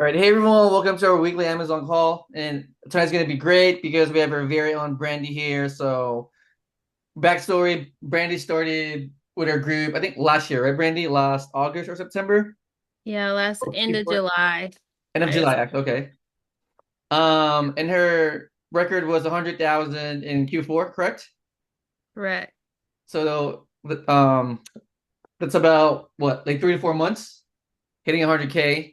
All right, hey everyone, welcome to our weekly Amazon call. And tonight's going to be great because we have our very own Brandy here. So, backstory, Brandy started with our group, I think last year, right, Brandy? Last August or September? Yeah, last Or end of Q4? July. End of I just July, okay. And her record was 100,000 in Q4, correct? correct. So, that's about what, like 3 to 4 months, hitting 100K.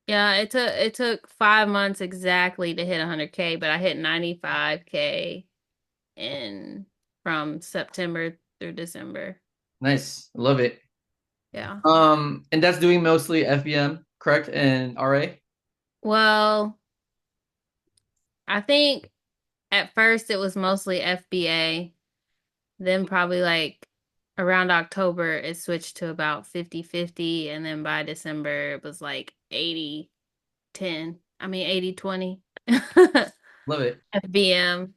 Yeah, it took 5 months exactly to hit 100K, but I hit 95K in from September through December. Nice, love it. Yeah. And that's doing mostly FBM, correct? And RA? Well, I think at first it was mostly FBA. Then probably like around October it switched to about 50-50, and then by December it was like 80-10. I mean 80-20. Love it. FBM.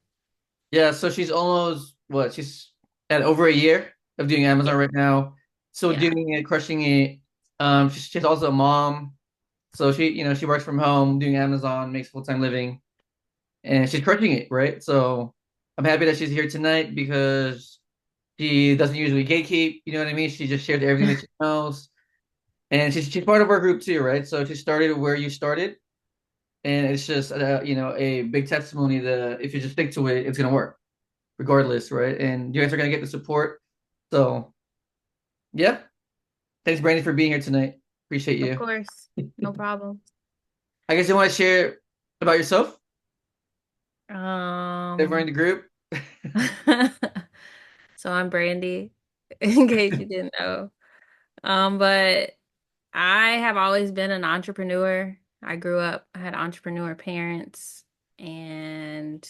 Yeah, so she's almost what? She's at over a year of doing Yeah. Amazon right now. So Yeah. doing it, crushing it. She's also a mom. So she works from home, doing Amazon, makes full-time living, and she's crushing it, right? So I'm happy that she's here tonight because she doesn't usually gatekeep, you know what I mean? She just shares everything that she knows. And she's part of our group too, right? So she started where you started, and it's just a big testimony that if you just stick to it, it's gonna work regardless, right? And you guys are gonna get the support. So yeah, thanks, Brandon, for being here tonight. Appreciate Of you. course. No problem. I guess you want to share about yourself, everyone in Um, the group. so I'm Brandy, in case you didn't know. But I have always been an entrepreneur. I had entrepreneur parents, and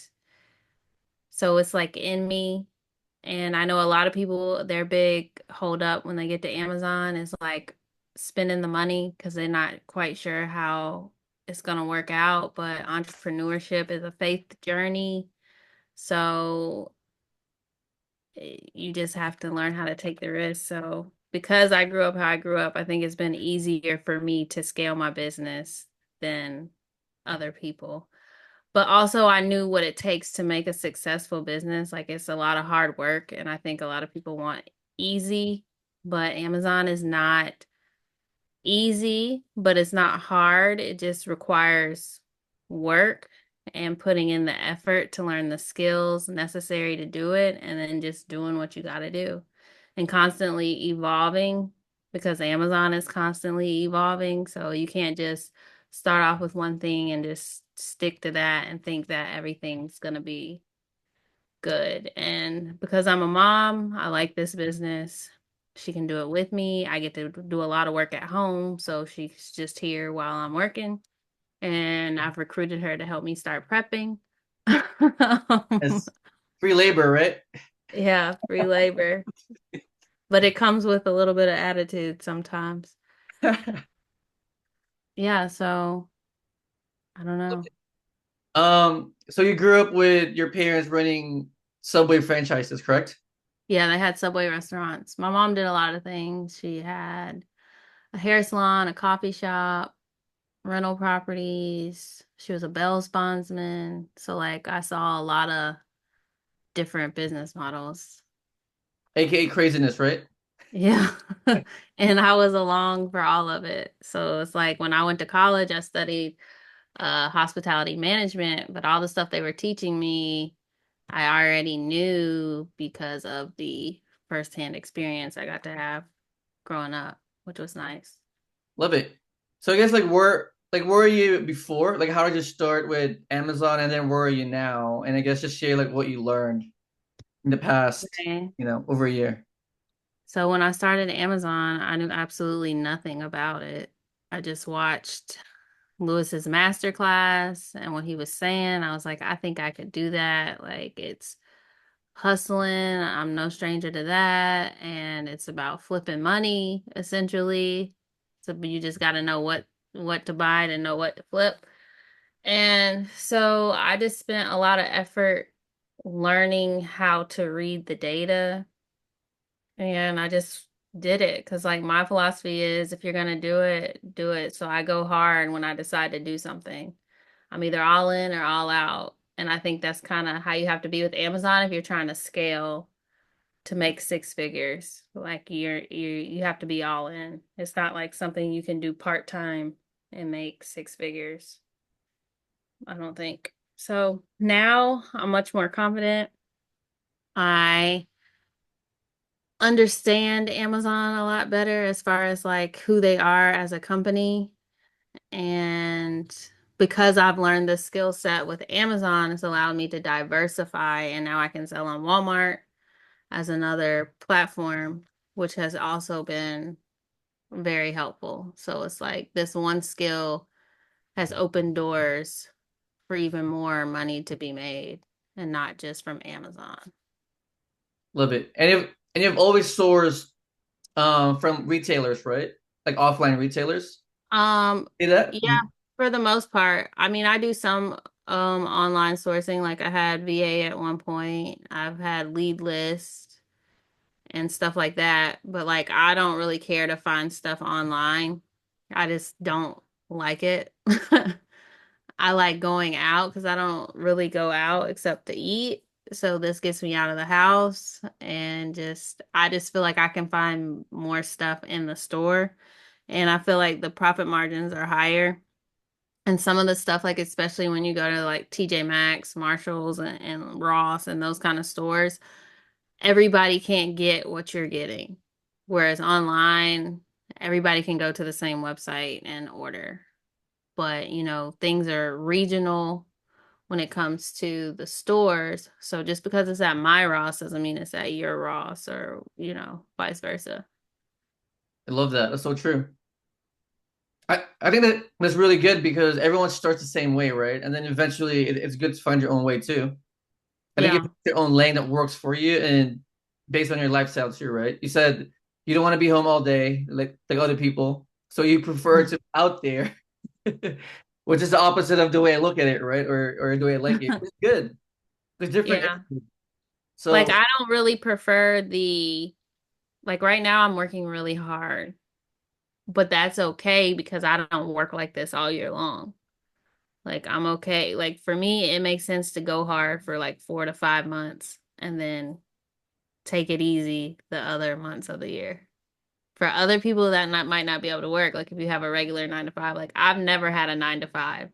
so it's like in me. And I know a lot of people, their big hold up when they get to Amazon is like spending the money because they're not quite sure how it's going to work out. But entrepreneurship is a faith journey. So you just have to learn how to take the risk. So because I grew up how I grew up, I think it's been easier for me to scale my business than other people. But also, I knew what it takes to make a successful business. Like, it's a lot of hard work, and I think a lot of people want easy, but Amazon is not easy, but it's not hard. It just requires work and putting in the effort to learn the skills necessary to do it, and then just doing what you got to do and constantly evolving because Amazon is constantly evolving. So you can't just start off with one thing and just stick to that and think that everything's going to be good. And because I'm a mom, I like this business. She can do it with me. I get to do a lot of work at home, so she's just here while I'm working. And I've recruited her to help me start prepping. It's free labor, right? Yeah, free labor. But it comes with a little bit of attitude sometimes. Yeah, so I don't know. So you grew up with your parents running Subway franchises, correct? Yeah, they had Subway restaurants. My mom did a lot of things. She had a hair salon, a coffee shop, rental properties. She was a Bell's bondsman. So like I saw a lot of different business models. AKA craziness, right? Yeah. And I was along for all of it. So it's like when I went to college, I studied hospitality management, but all the stuff they were teaching me, I already knew because of the firsthand experience I got to have growing up, which was nice. Love it. So I guess like where were you before? Like how did you start with Amazon and then where are you now? And I guess just share like what you learned in the past, Okay. over a year. So when I started Amazon, I knew absolutely nothing about it. I just watched Lewis's masterclass and what he was saying. I was like, I think I could do that. Like it's hustling. I'm no stranger to that. And it's about flipping money, essentially. So you just got to know what to buy to know what to flip. And so I just spent a lot of effort learning how to read the data. And I just did it because like my philosophy is if you're gonna do it, do it. So I go hard when I decide to do something. I'm either all in or all out. And I think that's kind of how you have to be with Amazon if you're trying to scale to make six figures. Like you have to be all in. It's not like something you can do part-time and make six figures. I don't think. So now I'm much more confident. I understand Amazon a lot better as far as like who they are as a company. And because I've learned the skill set with Amazon, it's allowed me to diversify. And now I can sell on Walmart as another platform, which has also been very helpful. So it's like this one skill has opened doors for even more money to be made and not just from Amazon. Love it. And you've always sourced from retailers, right? Like offline retailers. See that? Yeah, for the most part. I mean, I do some online sourcing. Like I had VA at one point. I've had lead list and stuff like that. But like I don't really care to find stuff online. I just don't like it. I like going out because I don't really go out except to eat. So this gets me out of the house and just I just feel like I can find more stuff in the store. And I feel like the profit margins are higher. And some of the stuff, like especially when you go to like TJ Maxx, Marshalls, and Ross and those kind of stores, everybody can't get what you're getting. Whereas online, everybody can go to the same website and order. But, things are regional when it comes to the stores. So just because it's at my Ross doesn't mean it's at your Ross or, vice versa. I love that. That's so true. I think that that's really good because everyone starts the same way, right? And then eventually it's good to find your own way too. I think you Yeah. pick your own lane that works for you and based on your lifestyle too, right? You said you don't want to be home all day like other people, so you prefer to be out there, which is the opposite of the way I look at it, right? Or the way I like it. It's good. There's different. Yeah. Like So I don't really prefer like right now I'm working really hard, but that's okay because I don't work like this all year long. Like I'm okay. Like for me, it makes sense to go hard for like 4 to 5 months and then take it easy the other months of the year. For other people that might not be able to work, like if you have a regular 9 to 5, like I've never had a 9 to 5.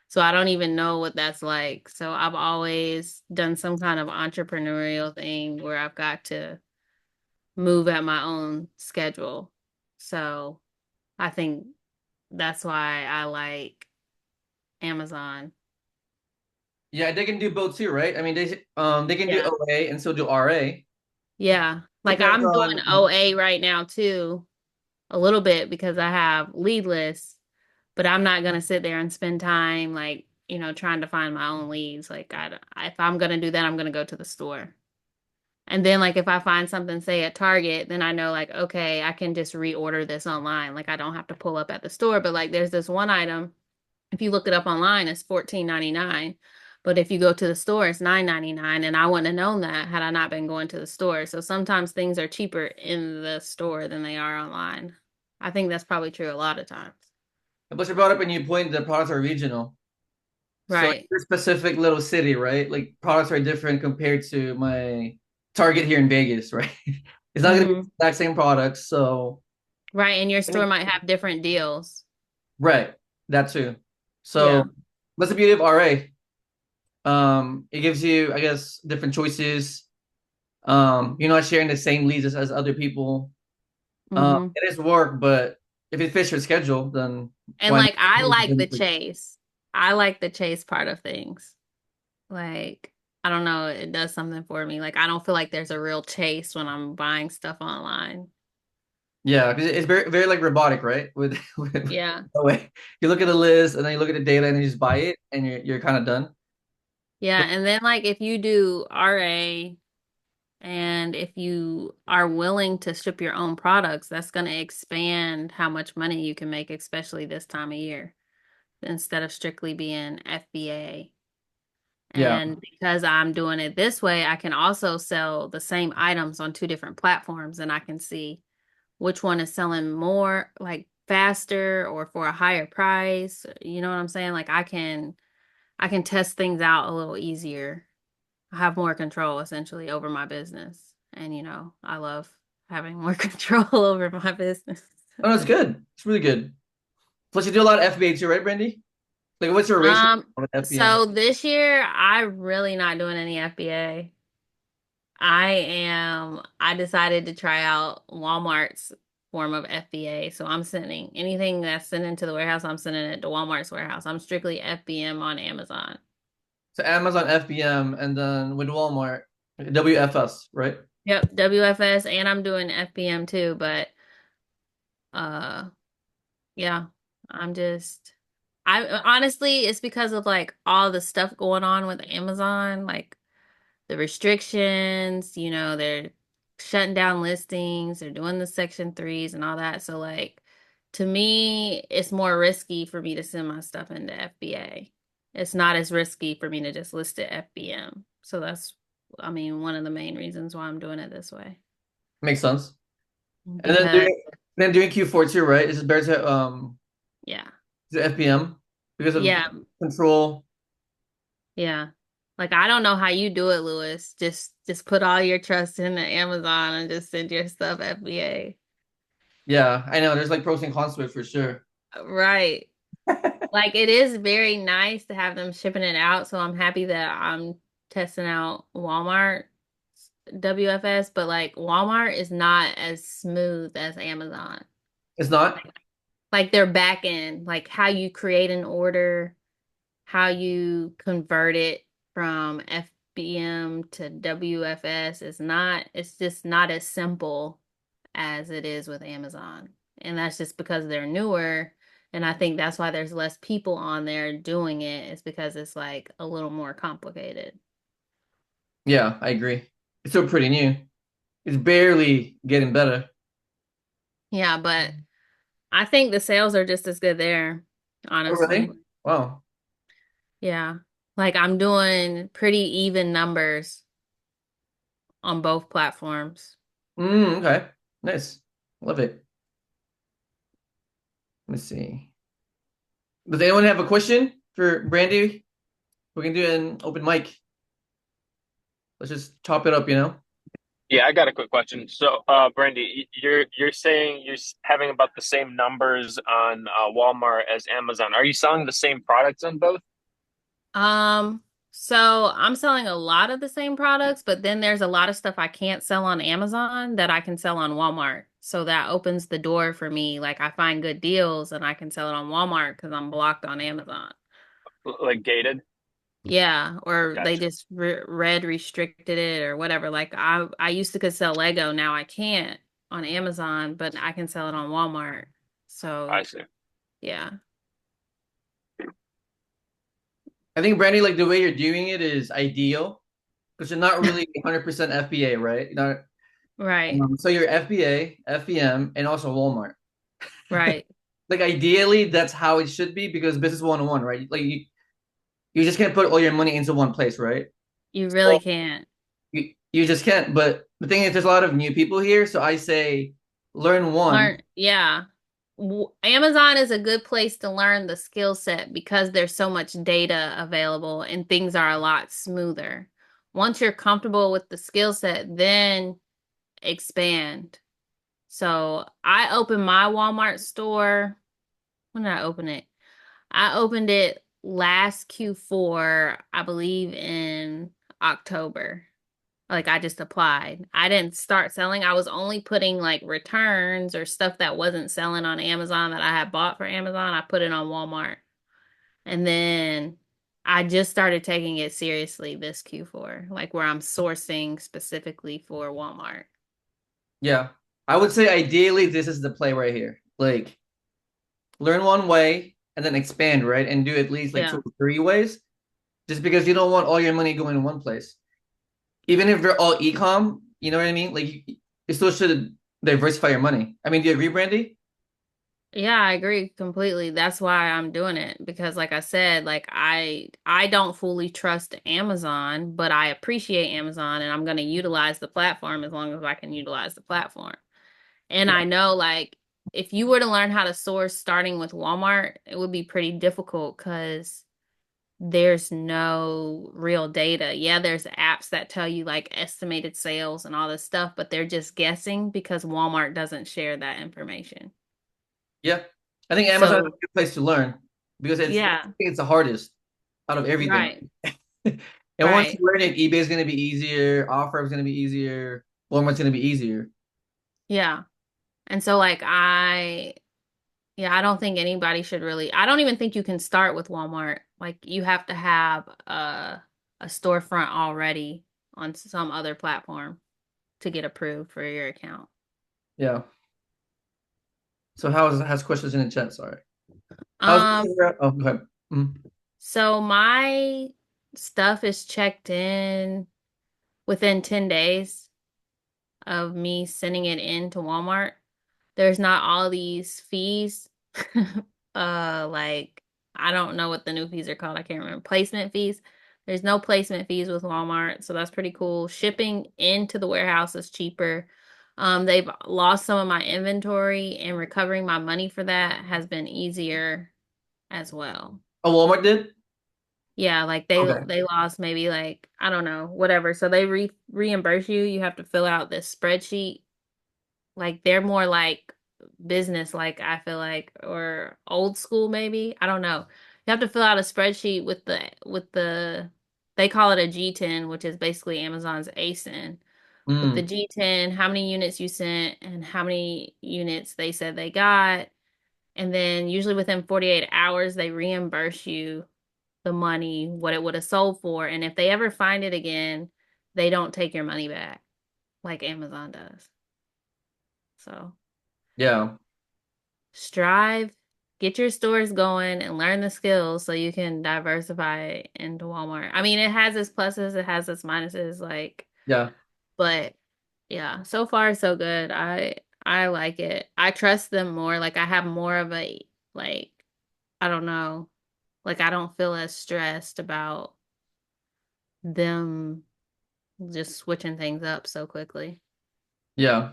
So I don't even know what that's like. So I've always done some kind of entrepreneurial thing where I've got to move at my own schedule. So I think that's why I like Amazon. yeah, they can do both too, right? I mean, they can do Yeah. OA and still do RA. Yeah. Like Depends I'm doing on OA right now too, a little bit because I have lead lists, but I'm not gonna sit there and spend time like, trying to find my own leads. Like if I'm gonna do that, I'm gonna go to the store. And then like if I find something, say at Target, then I know like, okay, I can just reorder this online. Like I don't have to pull up at the store. But like there's this one item, if you look it up online, it's 14.99. But if you go to the store, it's 9.99. And I wouldn't have known that had I not been going to the store. So sometimes things are cheaper in the store than they are online. I think that's probably true a lot of times. but you brought up a new point that products are regional. So Right. your specific little city, right? Like products are different compared to my Target here in Vegas, right? It's not gonna be Hmm. the exact same products. So Right. And your store might have different deals. right, that too. Yeah. So that's the beauty of RA. It gives you, I guess, different choices. You're not sharing the same leads as other people. Hmm. It is work, but if it fits your schedule, then And why like I like the not? chase. I like the chase part of things. Like, I don't know, it does something for me. Like, I don't feel like there's a real chase when I'm buying stuff online. Yeah, because it's very, very like robotic, right? With Yeah. the way you look at the list and then you look at the data and then you just buy it and you're kind of done. Yeah. But And then, like, if you do RA and if you are willing to ship your own products, that's going to expand how much money you can make, especially this time of year, instead of strictly being FBA. yeah, And because I'm doing it this way, I can also sell the same items on two different platforms and I can see which one is selling more, like faster or for a higher price. You know what I'm saying? Like I can test things out a little easier. I have more control essentially over my business. And I love having more control over my business. Oh, that's good. It's really good. Plus, you do a lot of FBA too, right, Brandy? Like, what's your ratio with FBM? So this year I'm really not doing any FBA. I decided to try out Walmart's form of FBA. So I'm sending anything that's sent into the warehouse, I'm sending it to Walmart's warehouse. I'm strictly FBM on Amazon. So Amazon FBM, and then with Walmart WFS, right? Yep, WFS, and I'm doing FBM too, but uh yeah, I'm just I honestly it's because of like all the stuff going on with Amazon, like the restrictions, they're shutting down listings, they're doing the section threes and all that. So like to me, it's more risky for me to send my stuff into FBA. It's not as risky for me to just list it FBM. So that's one of the main reasons why I'm doing it this way. Makes sense. And Because then doing Q4 too, right? Is it better to yeah. to FBM because of Yeah, control? yeah. Like I don't know how you do it, Lewis. Just put all your trust into Amazon and just send your stuff FBA. Yeah, I know. There's like pros and cons to it for sure. Right. Like it is very nice to have them shipping it out, so I'm happy that I'm testing out Walmart WFS, but like Walmart is not as smooth as Amazon. It's not. Like their back end, like how you create an order, how you convert it from FBM to WFS is not, it's just not as simple as it is with Amazon. And that's just because they're newer. And I think that's why there's less people on there doing it, is because it's like a little more complicated. Yeah, I agree. It's still pretty new. It's barely getting better. Yeah, but I think the sales are just as good there, Oh, really? honestly. Wow. Yeah. Like I'm doing pretty even numbers on both platforms. Okay. Nice. Love it. Let me see. Does anyone have a question for Brandy? We can do an open mic. Let's just chop it up, you know? Yeah, I got a quick question. So, Brandy, you're saying having about the same numbers on Walmart as Amazon. Are you selling the same products on both? Um, so I'm selling a lot of the same products, but then there's a lot of stuff I can't sell on Amazon that I can sell on Walmart. So that opens the door for me. Like I find good deals and I can sell it on Walmart because I'm blocked on Amazon. Like gated? Yeah, or they Gotcha. just red restricted it or whatever. Like I used to could sell Lego, now I can't on Amazon, but I can sell it on Walmart. I So, see. yeah. I think Brandy, like the way you're doing it is ideal because you're not really 100% FBA, right? You're not, Right. so you're FBA, FBM, and also Walmart. Right. Like ideally, that's how it should be because business 101, right? Like you just can't put all your money into one place, right? You So really can't. you just can't. But the thing is, there's a lot of new people here, so I say learn one. Learn, yeah. Amazon is a good place to learn the skill set because there's so much data available and things are a lot smoother. Once you're comfortable with the skill set, then expand. So I opened my Walmart store. When did I open it? I opened it last Q4, I believe in October. Like I just applied. I didn't start selling. I was only putting like returns or stuff that wasn't selling on Amazon that I had bought for Amazon. I put it on Walmart. And then I just started taking it seriously this Q4, like where I'm sourcing specifically for Walmart. Yeah, I would say ideally this is the play right here. Like learn one way and then expand, right? And do at least like two Yeah. or three ways, just because you don't want all your money going in one place. Even if they're all ecom, you know what I mean? Like you still should diversify your money. I mean, do you agree, Brandy? Yeah, I agree completely. That's why I'm doing it because like I said, like I don't fully trust Amazon, but I appreciate Amazon and I'm going to utilize the platform as long as I can utilize the platform. And Yeah. I know like if you were to learn how to source starting with Walmart, it would be pretty difficult because there's no real data. Yeah, there's apps that tell you like estimated sales and all this stuff, but they're just guessing because Walmart doesn't share that information. Yeah. I think Amazon is So, a good place to learn because I yeah, think it's the hardest out of everything. right, And once you right. learn it, eBay is going to be easier, offer is going to be easier, Walmart's going to be easier. Yeah. And so like yeah, I don't think anybody should really. I don't even think you can start with Walmart. Like you have to have a storefront already on some other platform to get approved for your account. Yeah. So how has questions in the chat? Sorry. How's Um, oh, go ahead. Mhm. so my stuff is checked in within 10 days of me sending it in to Walmart. There's not all these fees. Like I don't know what the new fees are called. I can't remember. Placement fees. There's no placement fees with Walmart, so that's pretty cool. Shipping into the warehouse is cheaper. They've lost some of my inventory and recovering my money for that has been easier as well. Oh, Walmart did? Yeah, like they Okay. they lost maybe like I don't know, whatever. So they reimburse you. You have to fill out this spreadsheet. Like they're more like business, like I feel like, or old school maybe. I don't know. You have to fill out a spreadsheet with the they call it a G10, which is basically Amazon's ASIN. With the Mm. G10, how many units you sent and how many units they said they got. And then usually within 48 hours, they reimburse you the money, what it would have sold for. And if they ever find it again, they don't take your money back like Amazon does. So Yeah. strive, get your stores going and learn the skills so you can diversify into Walmart. I mean, it has its pluses, it has its minuses, like, Yeah. but yeah, so far so good. I like it. I trust them more. Like I have more of a like I don't know. Like I don't feel as stressed about them just switching things up so quickly. Yeah.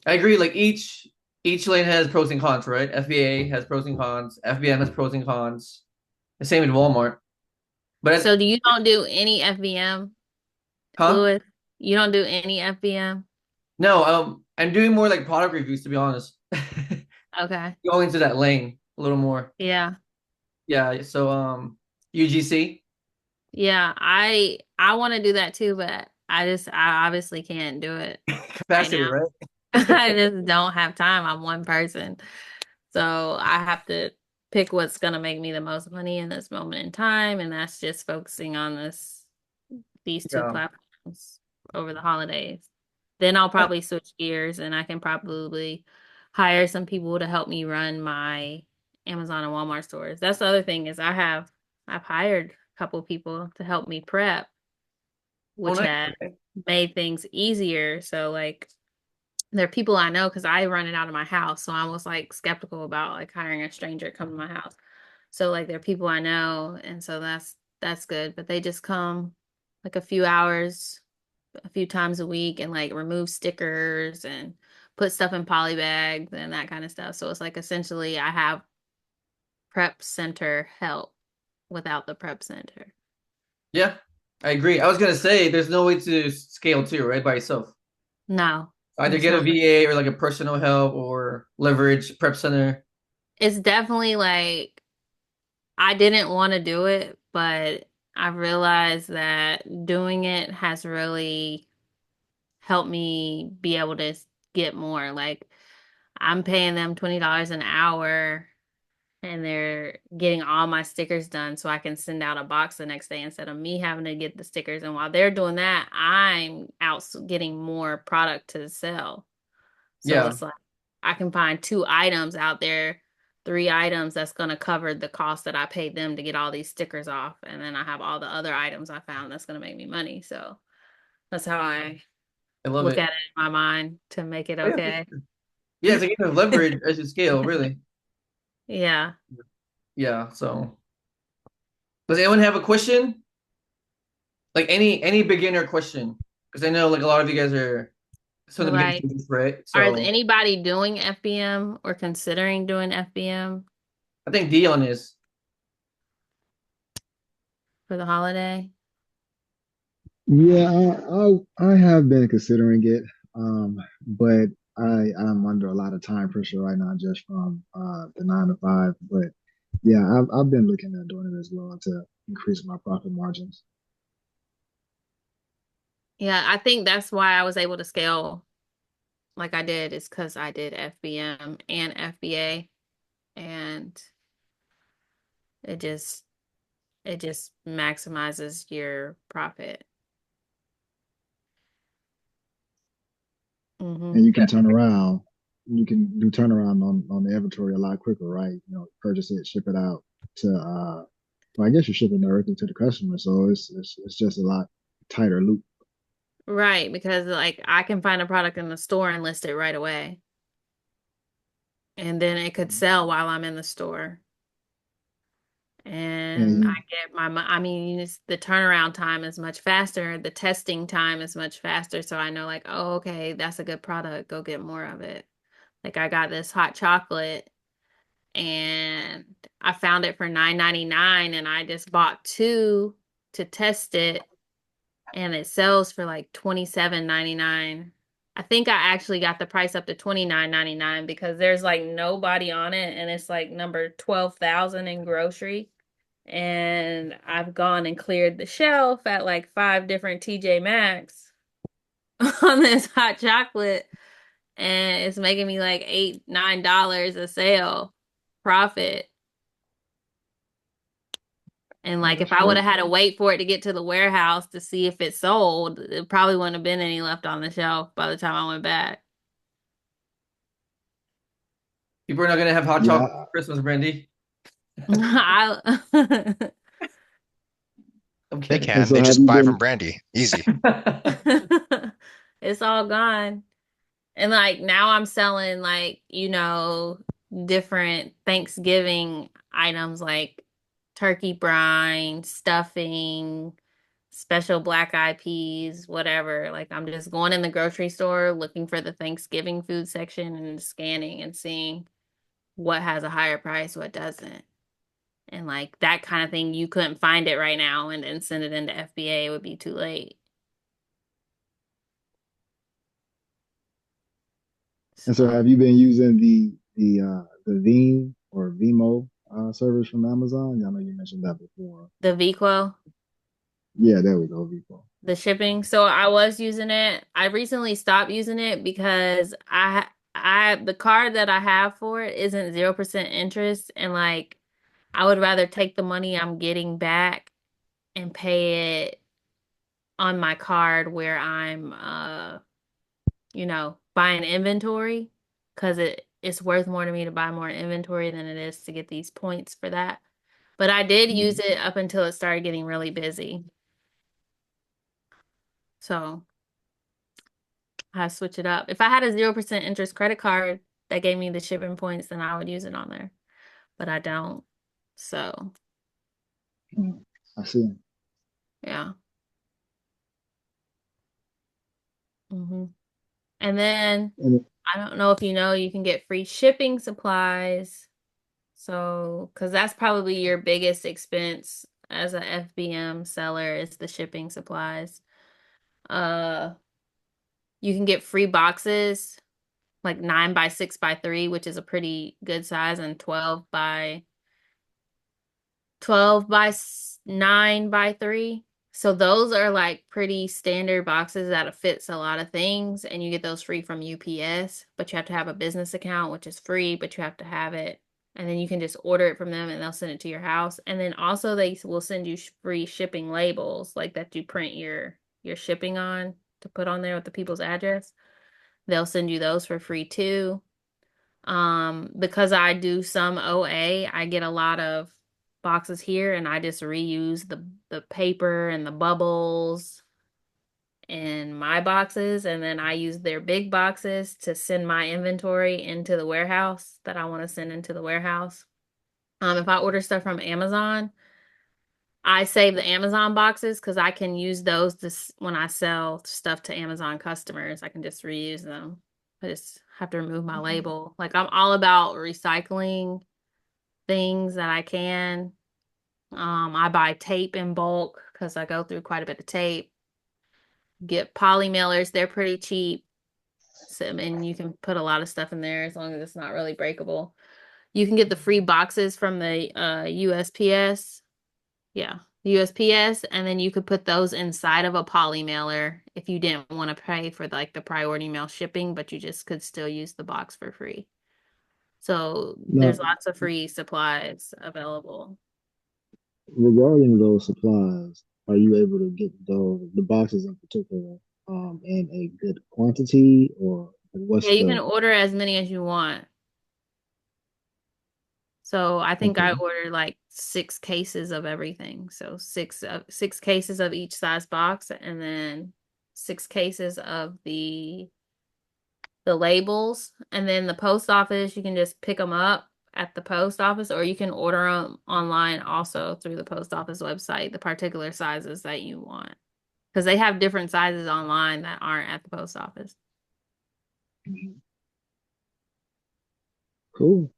I agree. Like each lane has pros and cons, right? FBA has pros and cons. FBM has pros and cons. The same with Walmart. But So do you don't do any FBM, huh? Louis? You don't do any FBM? No, I'm doing more like product reviews to be honest. Okay. Going into that lane a little more. Yeah. Yeah, so UGC Yeah, I want to do that too, but I obviously can't do it right capacity, now. right? I just don't have time. I'm one person. So I have to pick what's gonna make me the most money in this moment in time, and that's just focusing on these two Yeah. platforms over the holidays. Then I'll probably switch gears and I can probably hire some people to help me run my Amazon and Walmart stores. That's the other thing is I've hired a couple people to help me prep, Oh, which nice. had Okay. made things easier. So like they're people I know because I run it out of my house. So I was like skeptical about like hiring a stranger to come to my house. So like they're people I know, and so that's good. But they just come like a few hours, a few times a week, and like remove stickers and put stuff in poly bags and that kind of stuff. So it's like essentially I have prep center help without the prep center. Yeah, I agree. I was gonna say there's no way to scale too, right? By yourself. No, Either it's get a not. VA or like a personal help or leverage prep center. It's definitely like I didn't want to do it, but I realized that doing it has really helped me be able to get more. Like I'm paying them $20 an hour and they're getting all my stickers done so I can send out a box the next day instead of me having to get the stickers. And while they're doing that, I'm out getting more product to sell. So Yeah, it's like I can find two items out there, three items that's going to cover the cost that I paid them to get all these stickers off. And then I have all the other items I found that's going to make me money. So that's how I I love look it. at it in my mind to make it Oh, yeah, for okay. sure. Yeah, it's like you know, leverage as you scale, really. Yeah. Yeah. So, does anyone have a question? Like any beginner question? Because I know like a lot of you guys are. So So in the beginning like, stages, right? is So anybody doing FBM or considering doing FBM I think Dion is. for the holiday? Yeah, I have been considering it, but I'm under a lot of time pressure right now just from the 9 to 5. But yeah, I've been looking at doing it as well to increase my profit margins. Yeah, I think that's why I was able to scale like I did is because I did FBM and FBA, and it just it just maximizes your profit. And Hmm. you can turn around, you can do turnaround on the inventory a lot quicker, right? You know, purchase it, ship it out to well, I guess you're shipping directly to the customer, so it's just a lot tighter loop. Right, because like I can find a product in the store and list it right away, and then it could sell while I'm in the store. And I And get I mean, the turnaround time is much faster. The testing time is much faster. So I know, like, oh, okay, that's a good product. Go get more of it. Like, I got this hot chocolate and I found it for 9.99 and I just bought two to test it and it sells for like 27.99. I think I actually got the price up to 29.99 because there's like nobody on it and it's like number 12,000 in grocery. And I've gone and cleared the shelf at like five different TJ Maxx on this hot chocolate, and it's making me like $8, $9 a sale profit. And yeah, like if that's I would great. have had to wait for it to get to the warehouse to see if it sold, it probably wouldn't have been any left on the shelf by the time I went back. People are not gonna have hot chocolate Yeah, for Christmas, Brandy. I I'm They kidding. and can. so They have just you buy from been? Brandy. Easy. it's all gone. And like now I'm selling like, different Thanksgiving items like turkey brine, stuffing, special black eyed peas, whatever. Like I'm just going in the grocery store looking for the Thanksgiving food section and scanning and seeing what has a higher price, what doesn't. And like that kind of thing, you couldn't find it right now and then send it into FBA, it would be too late. And so So have you been using the Veem or Vimo service from Amazon? I know you mentioned that before. the VQuo. Yeah, there we go, Vimo. The shipping. So I was using it. I recently stopped using it because the card that I have for it isn't 0% interest and like I would rather take the money I'm getting back and pay it on my card where I'm buying inventory because it's worth more to me to buy more inventory than it is to get these points for that. But I did use Mhm. it up until it started getting really busy. So I switch it up. If I had a 0% interest credit card that gave me the shipping points, then I would use it on there. But I don't. So, Mm, I see. yeah. And then And I don't know if you know, you can get free shipping supplies. So, because that's probably your biggest expense as a FBM seller is the shipping supplies. Uh, you can get free boxes like 9 by 6 by 3, which is a pretty good size, and 12 by 9 by 3. So those are like pretty standard boxes that fits a lot of things, and you get those free from UPS, but you have to have a business account, which is free, but you have to have it. And then you can just order it from them and they'll send it to your house. And then also they will send you free shipping labels like that you print your shipping on to put on there with the people's address. They'll send you those for free too. Because I do some OA, I get a lot of boxes here and I just reuse the paper and the bubbles in my boxes and then I use their big boxes to send my inventory into the warehouse that I want to send into the warehouse. If I order stuff from Amazon, I save the Amazon boxes because I can use those when I sell stuff to Amazon customers. I can just reuse them. I just have to remove my Mhm. label. Like I'm all about recycling things that I can. I buy tape in bulk because I go through quite a bit of tape. Get poly mailers, they're pretty cheap. So, and you can put a lot of stuff in there as long as it's not really breakable. You can get the free boxes from the USPS. Yeah, USPS, and then you could put those inside of a poly mailer if you didn't want to pay for like the priority mail shipping, but you just could still use the box for free. So there's Now, lots of free supplies available. regarding those supplies, are you able to get the boxes in particular, in a good quantity, or Yeah, what's you can the? order as many as you want. So I think I Okay. ordered like 6 cases of everything. So 6 cases of each size box, and then 6 cases of the labels. And then the post office, you can just pick them up at the post office, or you can order them online also through the post office website, the particular sizes that you want. Because they have different sizes online that aren't at the post office. Mhm. Cool.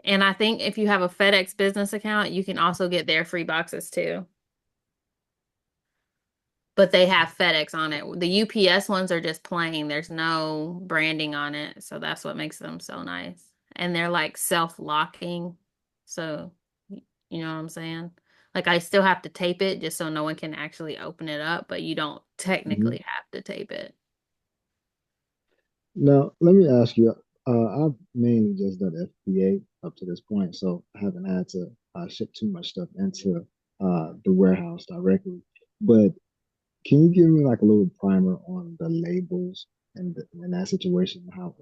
And I think if you have a FedEx business account, you can also get their free boxes too. But they have FedEx on it. The UPS ones are just plain. There's no branding on it. So that's what makes them so nice. And they're like self-locking. So, you know what I'm saying? Like I still have to tape it just so no one can actually open it up, but you don't Mhm. technically have to tape it. Now, let me ask you. I've mainly just done FBA up to this point, so I haven't had to ship too much stuff into the warehouse directly. But can you give me like a little primer on the labels and in that situation? How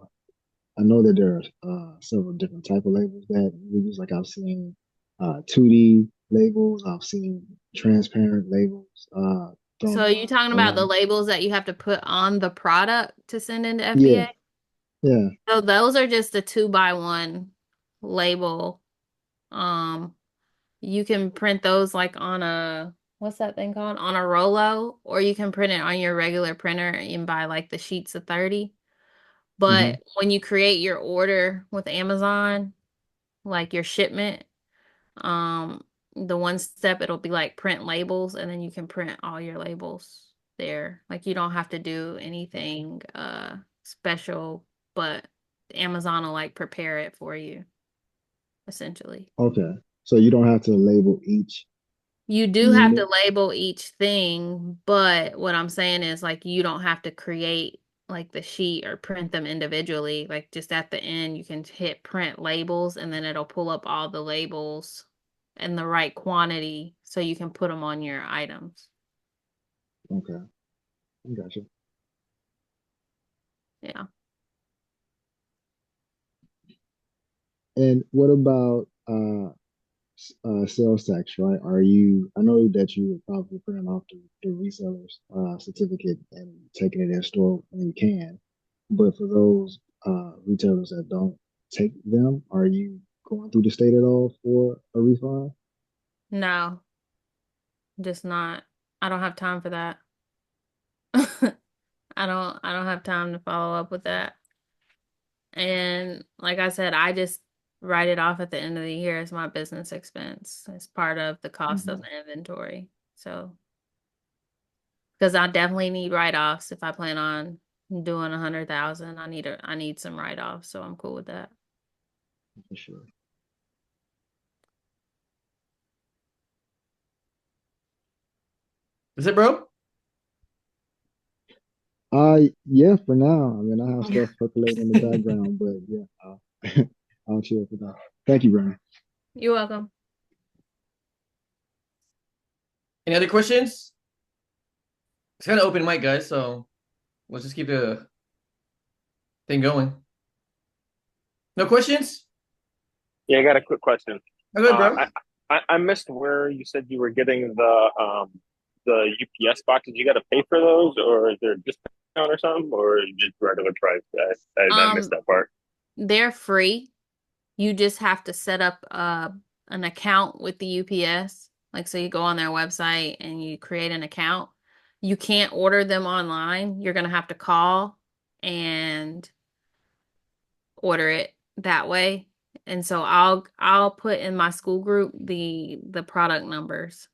I know that there are several different type of labels that we use. Like I've seen 2D labels, I've seen transparent labels So from you talking a about lot the of labels that you have to put on the product to send into yeah, FBA? yeah. So those are just a 2x1 label. Um, You can print those like on what's that thing called? On a Rolo, or you can print it on your regular printer and buy like the sheets of 30. Hmm. But when you create your order with Amazon, like your shipment, um, the one step it'll be like print labels, and then you can print all your labels there. Like you don't have to do anything special, but Amazon will like prepare it for you, essentially. Okay. So you don't have to label each You do have to unit. label each thing, but what I'm saying is like you don't have to create like the sheet or print them individually. Like just at the end, you can hit print labels and then it'll pull up all the labels in the right quantity so you can put them on your items. Okay, I got you. Yeah. And what about sales tax, right? Are you, I know that you would probably printing off the reseller's certificate and taking it in store when you can, but for those retailers that don't take them, are you going through the state at all for a refund? No, just not. I don't have time for that. I don't have time to follow up with that. And like I said, I just write it off at the end of the year as my business expense. It's part of the cost of Mhm. the inventory. So, because I definitely need write-offs if I plan on doing 100,000, I need some write-offs. So I'm cool with that. For sure. Is it, bro? Yeah, for now. I mean, I have stuff percolating in the background, but yeah, I'll chill for now. Thank you, Brian. You're welcome. Any other questions? It's kind of open mic, guys, so let's just keep the thing going. No questions? Yeah, I got a quick question. Oh, good, Uh, bro. I missed where you said you were getting the UPS boxes. You got to pay for those, or is there a discount or something, or just regular price? I missed Um, that part. they're free. You just have to set up an account with the UPS. Like, so you go on their website and you create an account. You can't order them online. You're gonna have to call and order it that way. And so I'll put in my school group the product numbers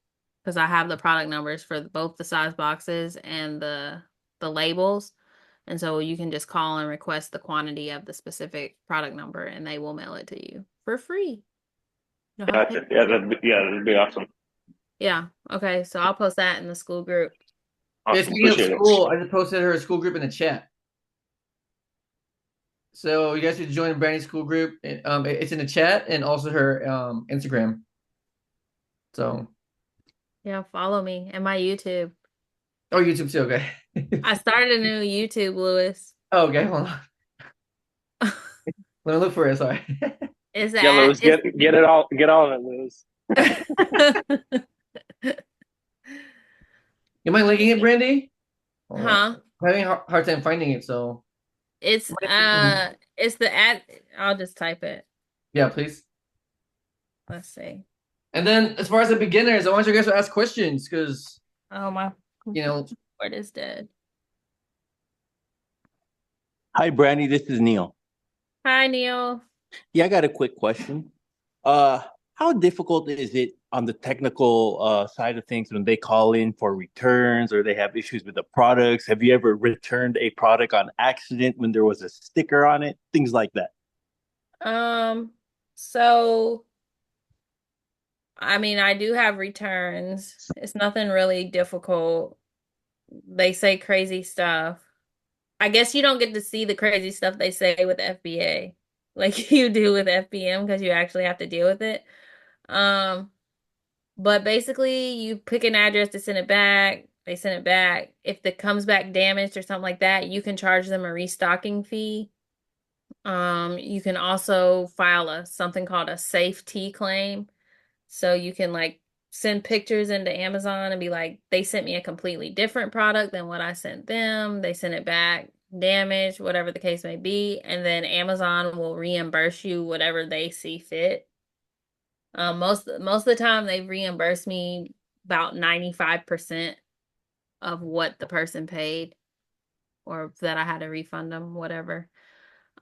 because I have the product numbers for both the size boxes and the labels. And so you can just call and request the quantity of the specific product number and they will mail it to you for free. You don't have to pay. Gotcha. Yeah, that'd be awesome. Yeah. Okay. So I'll post that in the school group. Yeah, Awesome. speaking of Appreciate it. school, I just posted her school group in the chat. So you guys should join Brandy's school group. It's in the chat and also her Instagram. So, Yeah, follow me and my YouTube. oh, YouTube too. Okay. I started a new YouTube, Lewis. Oh, okay, hold on. Let me look for it. Sorry. Is Yeah, that Lewis, get it all, get on it, Lewis. You mind linking it, Brandy? Hold on. Huh? I'm having a hard time finding it. So, It's the ad. I'll just type it. yeah, please. Let's see. And then, as far as the beginners, I want you guys to ask questions because Oh, my you know. keyboard is dead. Hi, Brandy. This is Neil. Hi, Neil. Yeah, I got a quick question. Uh, how difficult is it on the technical side of things when they call in for returns or they have issues with the products? Have you ever returned a product on accident when there was a sticker on it? Things like that. So I mean, I do have returns. It's nothing really difficult. They say crazy stuff. I guess you don't get to see the crazy stuff they say with FBA, like you do with FBM because you actually have to deal with it. Um, but basically you pick an address to send it back. They send it back. If it comes back damaged or something like that, you can charge them a restocking fee. You can also file something called a safety claim. So you can like send pictures into Amazon and be like, they sent me a completely different product than what I sent them. They sent it back damaged, whatever the case may be, and then Amazon will reimburse you whatever they see fit. Most of the time they've reimbursed me about 95% of what the person paid or that I had to refund them, whatever.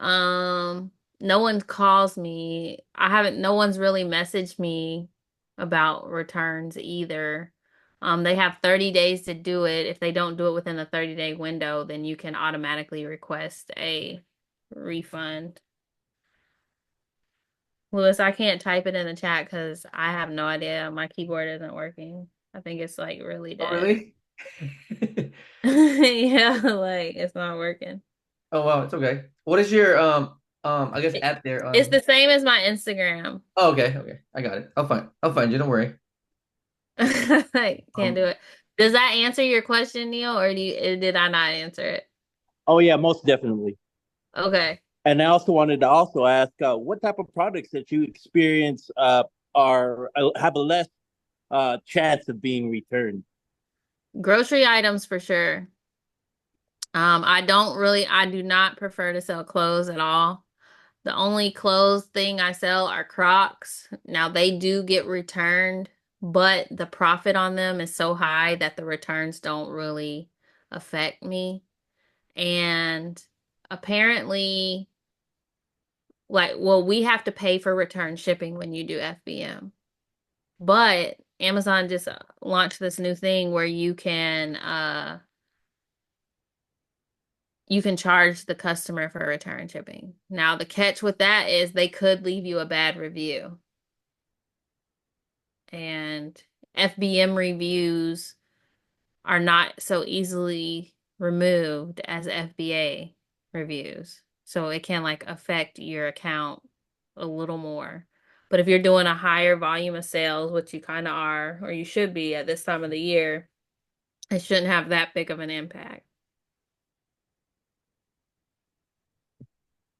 Um, no one calls me. No one's really messaged me about returns either. They have 30 days to do it. If they don't do it within the 30-day window, then you can automatically request a refund. Lewis, I can't type it in the chat because I have no idea. My keyboard isn't working. I think it's like really Oh, dead. really? Yeah, like it's not working. Oh, wow, it's okay. What is your I guess It- app there It's on? the same as my Instagram. Oh, okay, okay, I got it. I'll find you. Don't worry. I can't do Um, it. Does that answer your question, Neil, or did I not answer it? Oh, yeah, most definitely. Okay. And I also wanted to also ask what type of products that you experience are have a less chance of being returned. Grocery items for sure. I do not prefer to sell clothes at all. The only clothes thing I sell are Crocs. Now they do get returned, but the profit on them is so high that the returns don't really affect me. And apparently, we have to pay for return shipping when you do FBM. But Amazon just launched this new thing where you can charge the customer for return shipping. Now, the catch with that is they could leave you a bad review. And FBM reviews are not so easily removed as FBA reviews. So it can like affect your account a little more. But if you're doing a higher volume of sales, which you kind of are, or you should be at this time of the year, it shouldn't have that big of an impact.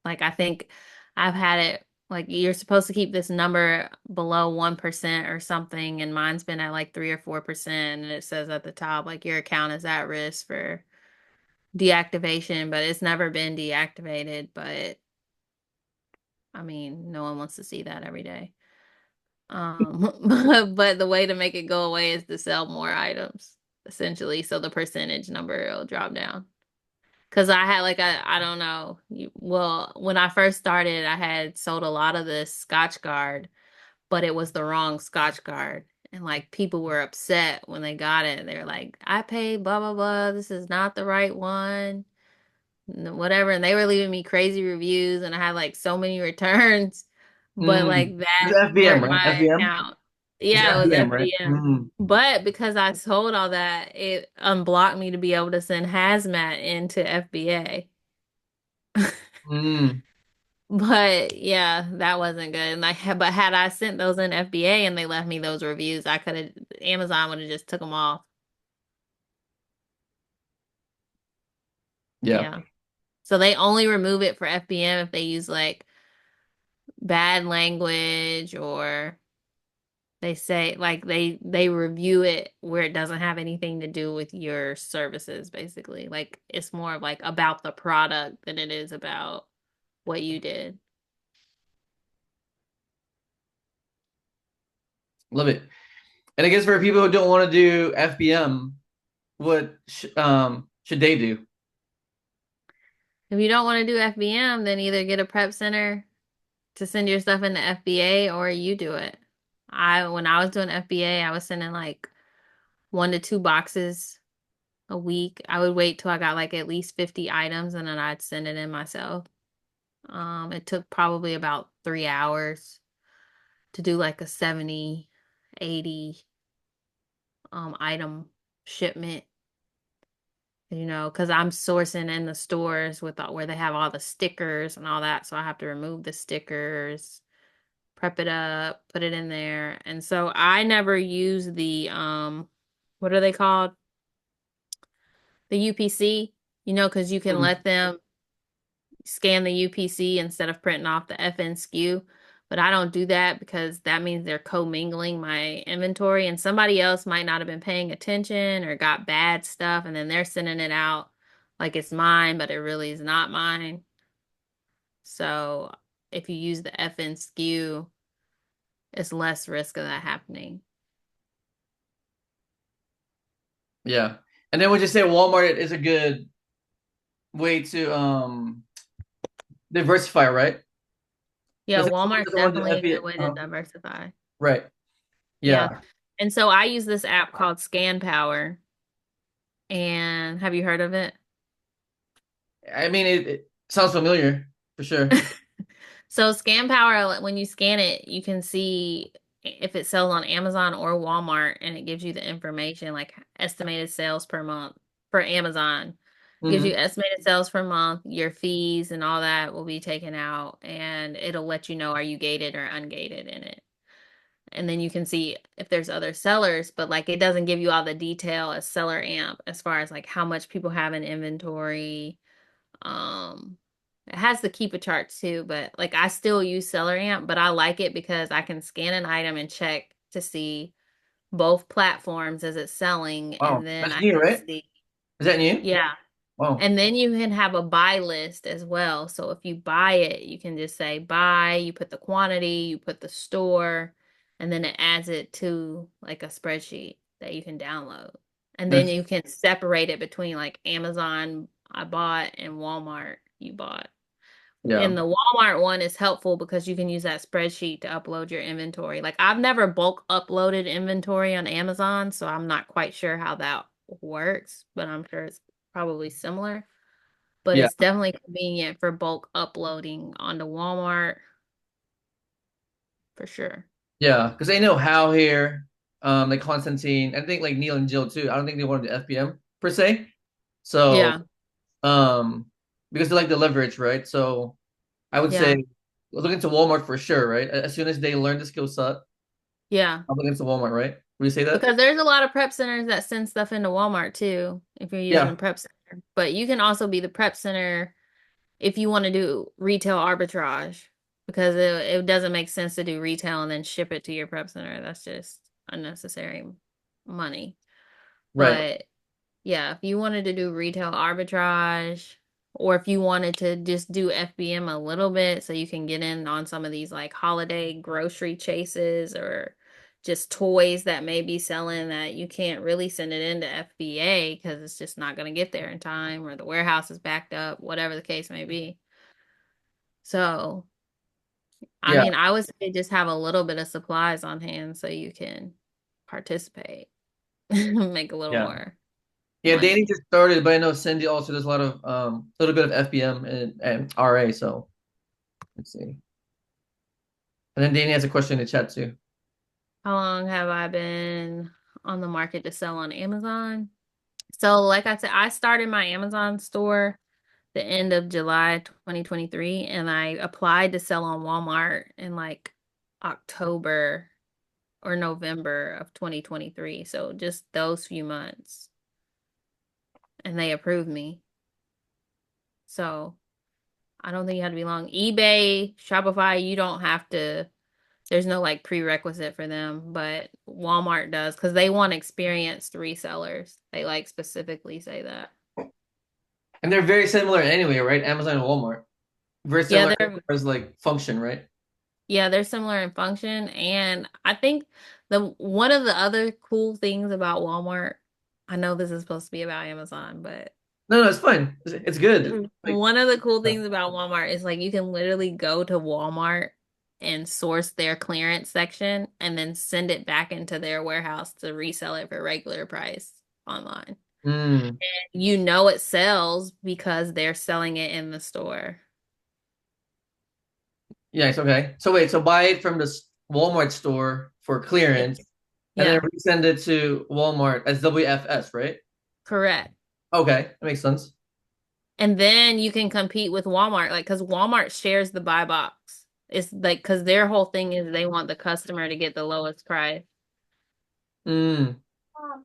Like I think I've had it like you're supposed to keep this number below 1% or something, and mine's been at like 3 or 4%, and it says at the top like your account is at risk for deactivation, but it's never been deactivated. But I mean, no one wants to see that every day. But the way to make it go away is to sell more items, essentially, so the percentage number will drop down. Because I had like I don't know. Well, when I first started, I had sold a lot of this Scotch Guard, but it was the wrong Scotch Guard. And like people were upset when they got it. They were like, I paid blah blah blah. This is not the right one. Whatever. And they were leaving me crazy reviews and I had like so many returns. But Mm. like It's that FBM, hurt right? my FBM? account. It's Yeah, it was FBM, right? FBM. Mm. But because I sold all that, it unblocked me to be able to send hazmat into FBA. Mm. But yeah, that wasn't good. And but had I sent those in FBA and they left me those reviews, I could have Amazon would have just took them off. Yeah. Yeah. So they only remove it for FBM if they use like bad language or they say like they review it where it doesn't have anything to do with your services, basically. Like it's more of like about the product than it is about what you did. Love it. And I guess for people who don't want to do FBM, what should they do? If you don't want to do FBM, then either get a prep center to send your stuff into FBA or you do it. When I was doing FBA, I was sending like 1 to 2 boxes a week. I would wait till I got like at least 50 items and then I'd send it in myself. It took probably about 3 hours to do like a 70, 80 item shipment, because I'm sourcing in the stores with where they have all the stickers and all that. So I have to remove the stickers, prep it up, put it in there. And so I never use the what are they called? The UPC, because you can Mm. let them scan the UPC instead of printing off the FN SKU. But I don't do that because that means they're commingling my inventory and somebody else might not have been paying attention or got bad stuff and then they're sending it out like it's mine, but it really is not mine. So if you use the FN SKU, it's less risk of that happening. Yeah. And then would you say Walmart is a good way to diversify, right? Yeah, Because someone Walmart's doesn't want to do definitely a good FBA. way to diversify. Right. Yeah. Yeah. And so I use this app called Scan Power. And have you heard of it? I mean, it sounds familiar for sure. So Scan Power, like, when you scan it, you can see if it sells on Amazon or Walmart, and it gives you the information like estimated sales per month for Amazon. Gives you Hmm. estimated sales per month, your fees and all that will be taken out, and it'll let you know are you gated or ungated in it. And then you can see if there's other sellers, but like it doesn't give you all the detail as Seller Amp as far as like how much people have in inventory. It has the keep a chart too, but like I still use Seller Amp, but I like it because I can scan an item and check to see both platforms as it's selling, Wow. and then That's I new, can right? see, Is that new? yeah. Wow. And then you can have a buy list as well. So if you buy it, you can just say buy, you put the quantity, you put the store, and then it adds it to like a spreadsheet that you can download. And then That's you can separate it between like Amazon I bought and Walmart you bought. yeah. And the Walmart one is helpful because you can use that spreadsheet to upload your inventory. Like I've never bulk uploaded inventory on Amazon, so I'm not quite sure how that works, but I'm sure it's probably similar. But Yeah. it's definitely convenient for bulk uploading onto Walmart for sure. Yeah. Because they know how here, like Constantine, I think like Neil and Jill too. I don't think they want to do FBM per se. So, Yeah. um, because they like the leverage, right? So I would Yeah. say look into Walmart for sure, right? As soon as they learn the skill set, Yeah. I'm looking into Walmart, right? Would you say that? Because there's a lot of prep centers that send stuff into Walmart too, if you're using a Yeah. prep center. But you can also be the prep center if you want to do retail arbitrage, because it doesn't make sense to do retail and then ship it to your prep center. That's just unnecessary money. Right. But yeah, if you wanted to do retail arbitrage or if you wanted to just do FBM a little bit so you can get in on some of these like holiday grocery chases or just toys that may be selling that you can't really send it into FBA because it's just not going to get there in time or the warehouse is backed up, whatever the case may be. So, I Yeah, mean, I would say just have a little bit of supplies on hand so you can participate, make a little yeah. more Yeah, dating money. just started, but I know Cindy also does a lot of little bit of FBM and RA, so let's see. And then Danny has a question in the chat too. How long have I been on the market to sell on Amazon? So, like I said, I started my Amazon store the end of July 2023, and I applied to sell on Walmart in like October or November of 2023. So, just those few months, and they approved me. So, I don't think you have to be long. eBay, Shopify, you don't have to, there's no like prerequisite for them, but Walmart does because they want experienced resellers. They like specifically say that. And they're very similar anyway, right? Amazon and Walmart. Very Yeah, similar they're as like function, right? yeah, they're similar in function. And I think the one of the other cool things about Walmart, I know this is supposed to be about Amazon, but No, no, it's fine. It's good. Like, one of the cool things about Walmart is like you can literally go to Walmart and source their clearance section and then send it back into their warehouse to resell it for regular price online. mm, You know it sells because they're selling it in the store. yes, okay. So wait, so buy it from the Walmart store for clearance, and then Yeah, resend it to Walmart as WFS, right? correct. Okay, that makes sense. And then you can compete with Walmart, like, because Walmart shares the buy box. It's like, because their whole thing is they want the customer to get the lowest price. Mm, Um,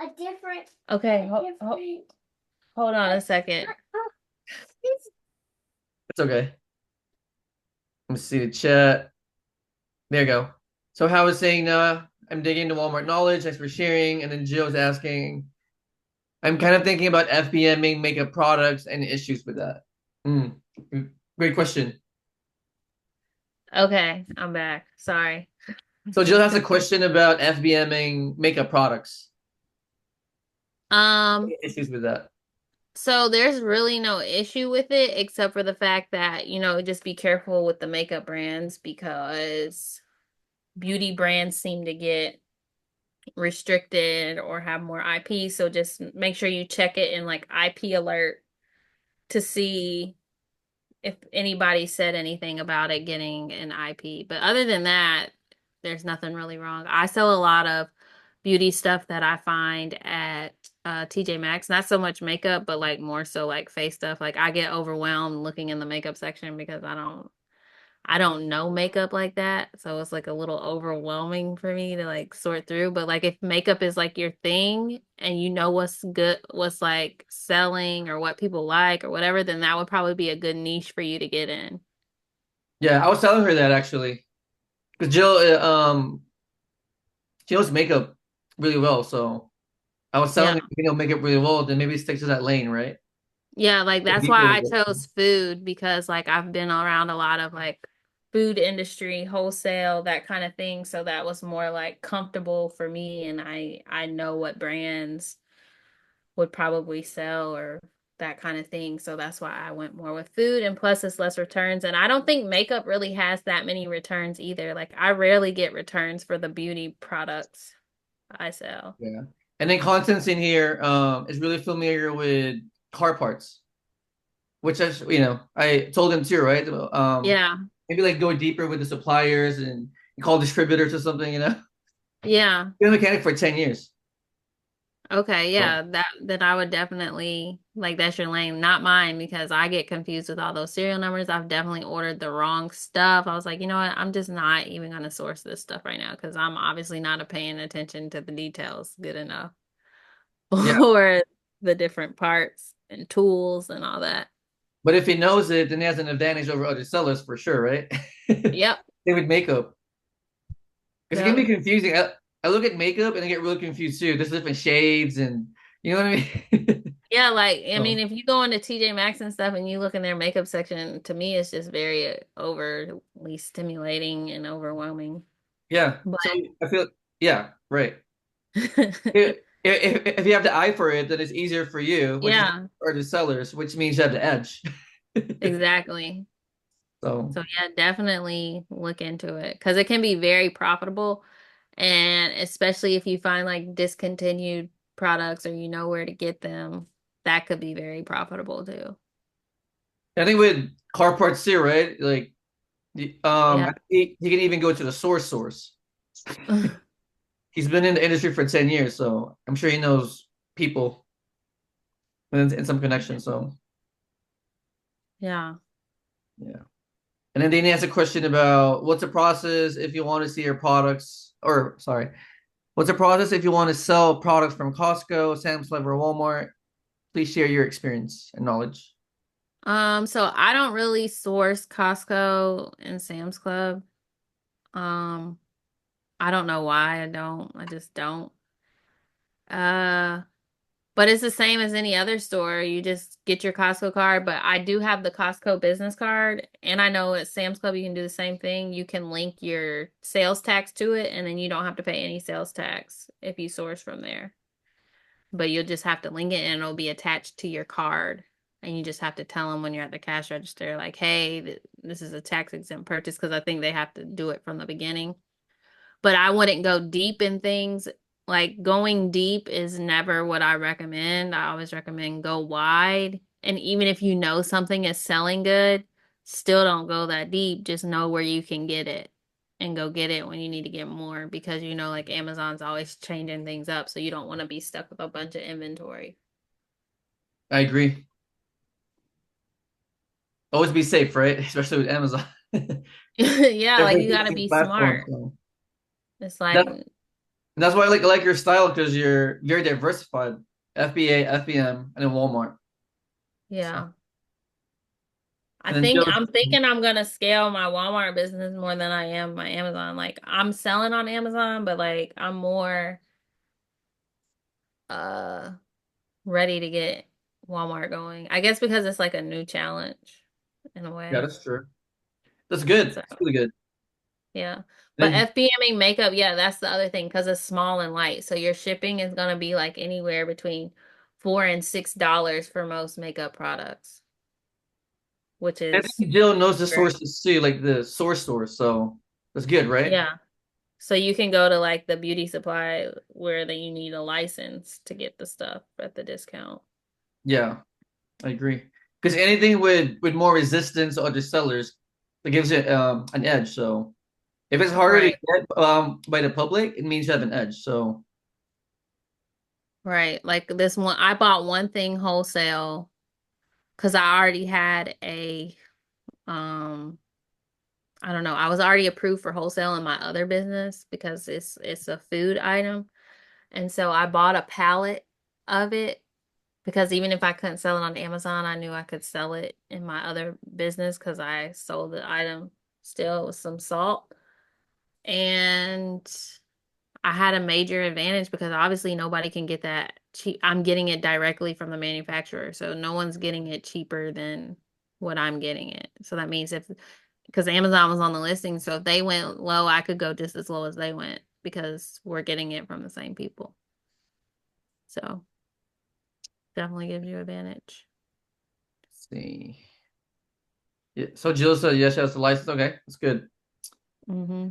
a different. Okay, hold on a second. it's okay. Let me see the chat. There you go. So Hal was saying, I'm digging into Walmart knowledge. Thanks for sharing. And then Jill's asking, I'm kind of thinking about FBMing makeup products and issues with that. Mm, great question. Okay, I'm back. Sorry. So Jill has a question about FBMing makeup products. Um, Issues with that. so there's really no issue with it except for the fact that, just be careful with the makeup brands because beauty brands seem to get restricted or have more IP. So just make sure you check it in like IP alert to see if anybody said anything about it getting an IP. But other than that, there's nothing really wrong. I sell a lot of beauty stuff that I find at TJ Maxx. Not so much makeup, but like more so like face stuff. Like I get overwhelmed looking in the makeup section because I don't know makeup like that. So it's like a little overwhelming for me to like sort through. But like if makeup is like your thing and you know what's good, what's like selling or what people like or whatever, then that would probably be a good niche for you to get in. Yeah, I was telling her that actually. Because Jill she knows makeup really well. So I was Yeah. telling her, makeup really well, then maybe stick to that lane, right? Yeah, like Go that's deeper why with I it. chose food because like I've been around a lot of like food industry, wholesale, that kind of thing. So that was more like comfortable for me and I know what brands would probably sell or that kind of thing. So that's why I went more with food and plus it's less returns. And I don't think makeup really has that many returns either. Like I rarely get returns for the beauty products I sell. Yeah. And then Constance in here is really familiar with car parts, which I told him too, right? Yeah. Maybe like go deeper with the suppliers and call distributors or something. Yeah. Been a mechanic for 10 years. Okay, So, yeah, that I would definitely like that's your lane, not mine because I get confused with all those serial numbers. I've definitely ordered the wrong stuff. I was like, you know what? I'm just not even gonna source this stuff right now because I'm obviously not paying attention to the details good enough yeah. for the different parts and tools and all that. But if he knows it, then he has an advantage over other sellers for sure, right? Yep, They with makeup. Because it can yep, be confusing. I look at makeup and I get really confused too. There's different shades and You know what I mean? Yeah, like I mean, So if you go into TJ Maxx and stuff and you look in their makeup section, to me it's just very overly stimulating and overwhelming. yeah. But So I feel yeah, right. If you have the eye for it, then it's easier for you, which is yeah, or the sellers, which means you have the edge. exactly. So So yeah, definitely look into it because it can be very profitable, and especially if you find like discontinued products or you know where to get them, that could be very profitable too. I think with car parts too, right? Like Yeah. he can even go to the source. He's been in the industry for 10 years, so I'm sure he knows people and some connections. So Yeah. yeah. And then they asked a question about what's the process if you want to see your products, or sorry, what's the process if you want to sell products from Costco, Sam's Club, or Walmart? Please share your experience and knowledge. So I don't really source Costco and Sam's Club. Um, I don't know why I don't. I just don't. Uh, but it's the same as any other store. You just get your Costco card, but I do have the Costco business card, and I know at Sam's Club you can do the same thing. You can link your sales tax to it, and then you don't have to pay any sales tax if you source from there. But you'll just have to link it and it'll be attached to your card. And you just have to tell them when you're at the cash register, like, hey, this is a tax exempt purchase because I think they have to do it from the beginning. But I wouldn't go deep in things. Like going deep is never what I recommend. I always recommend go wide. And even if you know something is selling good, still don't go that deep. Just know where you can get it and go get it when you need to get more because you know, like Amazon's always changing things up. So you don't want to be stuck with a bunch of inventory. I agree. Always be safe, right? Especially with Amazon. Yeah, like Every you got to big be platform. smart. So It's that, like, that's why I like your style because you're very diversified. FBA, FBM, and then Walmart. So yeah. and then Joe's I'm thinking I'm gonna scale my Walmart business more than I am my Amazon. Like I'm selling on Amazon, but like I'm more uh ready to get Walmart going. I guess because it's like a new challenge in a yeah, way. that's true. That's good. So It's really good. yeah. But And FBMing makeup, yeah, that's the other thing because it's small and light. So your shipping is gonna be like anywhere between $4 and $6 for most makeup products, which I is think Jill knows the very sources too, like the source store. So that's good, right? yeah. So you can go to like the beauty supply where you need a license to get the stuff at the discount. Yeah, I agree. Because anything with more resistance to other sellers, that gives it an edge. So if it's harder to Right. get by the public, it means you have an edge. So Right. Like this one, I bought one thing wholesale because I already had um, I don't know, I was already approved for wholesale in my other business because it's a food item. And so I bought a pallet of it because even if I couldn't sell it on Amazon, I knew I could sell it in my other business because I sold the item still with some salt. And I had a major advantage because obviously nobody can get that cheap. I'm getting it directly from the manufacturer, so no one's getting it cheaper than what I'm getting it. So that means if because Amazon was on the listing, so if they went low, I could go just as low as they went because we're getting it from the same people. So definitely gives you advantage. let's see. Yeah. So Jill said yes, she has the license. Okay, that's good. Hmm.